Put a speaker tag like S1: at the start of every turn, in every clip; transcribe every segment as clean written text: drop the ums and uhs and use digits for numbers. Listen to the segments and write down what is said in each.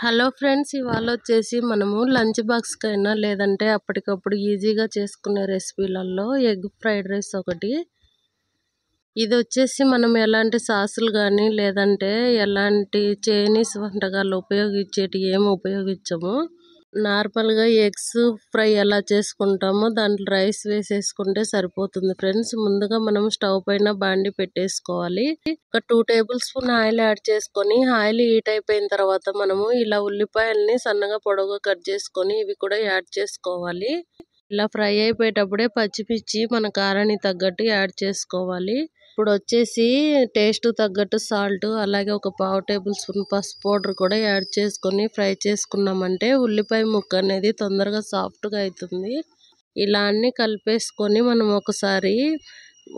S1: Hello friends, ఇవాళ వచ్చేసి మనము లంచ్ బాక్స్ కైనా లేదంటే అప్పటికప్పుడు ఈజీగా చేసుకునే రెసిపీలలో ఎగ్ ఫ్రైడ్ రైస్ ఒకటి. ఇది వచ్చేసి మనం ఎలాంటి సాసులు కానీ లేదంటే ఎలాంటి చైనీస్ వంటకాలు ఉపయోగించేటి ఏమి ఉపయోగించము. నార్మల్గా ఎగ్స్ ఫ్రై ఎలా చేసుకుంటామో దాంట్లో రైస్ వేసేసుకుంటే సరిపోతుంది ఫ్రెండ్స్. ముందుగా మనం స్టవ్ పైన బాండి పెట్టేసుకోవాలి. ఒక 2 టేబుల్ స్పూన్ ఆయిల్ యాడ్ చేసుకొని ఆయిల్ హీట్ అయిపోయిన తర్వాత మనము ఇలా ఉల్లిపాయల్ని సన్నగా పొడవుగా కట్ చేసుకొని ఇవి కూడా యాడ్ చేసుకోవాలి. ఇలా ఫ్రై అయిపోయేటప్పుడే పచ్చిమిర్చి మన కారానికి తగ్గట్టు యాడ్ చేసుకోవాలి. ఇప్పుడు వచ్చేసి టేస్ట్ తగ్గట్టు సాల్ట్, అలాగే ఒక 1/2 టేబుల్ స్పూన్ పసుపు పౌడర్ కూడా యాడ్ చేసుకొని ఫ్రై చేసుకున్నామంటే ఉల్లిపాయ ముక్క అనేది తొందరగా సాఫ్ట్గా అవుతుంది. ఇలా అన్ని కలిపేసుకొని మనం ఒకసారి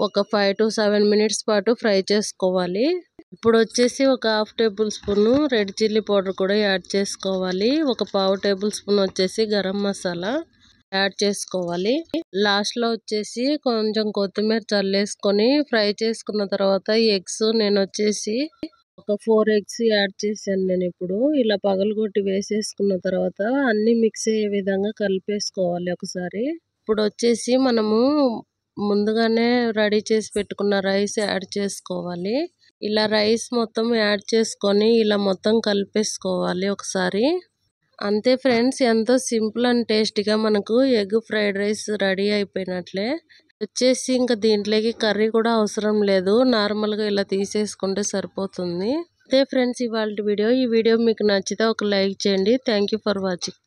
S1: ఒక 5 to 7 మినిట్స్ పాటు ఫ్రై చేసుకోవాలి. ఇప్పుడు వచ్చేసి ఒక 1/2 table spoon red chilli powder కూడా యాడ్ చేసుకోవాలి. ఒక 1/2 టేబుల్ స్పూన్ వచ్చేసి గరం మసాలా యాడ్ చేసుకోవాలి. లాస్ట్ లో వచ్చేసి కొంచెం కొత్తిమీర చల్లేసుకొని ఫ్రై చేసుకున్న తర్వాత ఎగ్స్ నేను వచ్చేసి ఒక 4 ఎగ్స్ యాడ్ చేశాను. నేను ఇప్పుడు ఇలా పగలగొట్టి వేసేసుకున్న తర్వాత అన్ని మిక్స్ అయ్యే విధంగా కలిపేసుకోవాలి ఒకసారి. ఇప్పుడు వచ్చేసి మనము ముందుగానే రెడీ చేసి పెట్టుకున్న రైస్ యాడ్ చేసుకోవాలి. ఇలా రైస్ మొత్తం యాడ్ చేసుకొని ఇలా మొత్తం కలిపేసుకోవాలి ఒకసారి. అంతే ఫ్రెండ్స్, ఎంతో సింపుల్ అండ్ టేస్టీగా మనకు ఎగ్ ఫ్రైడ్ రైస్ రెడీ అయిపోయినట్లే. వచ్చేసి ఇంకా దీంట్లోకి కర్రీ కూడా అవసరం లేదు, నార్మల్గా ఇలా తీసేసుకుంటే సరిపోతుంది. అంతే ఫ్రెండ్స్ ఇవాళ వీడియో. ఈ వీడియో మీకు నచ్చితే ఒక లైక్ చేయండి. Thank you for watching.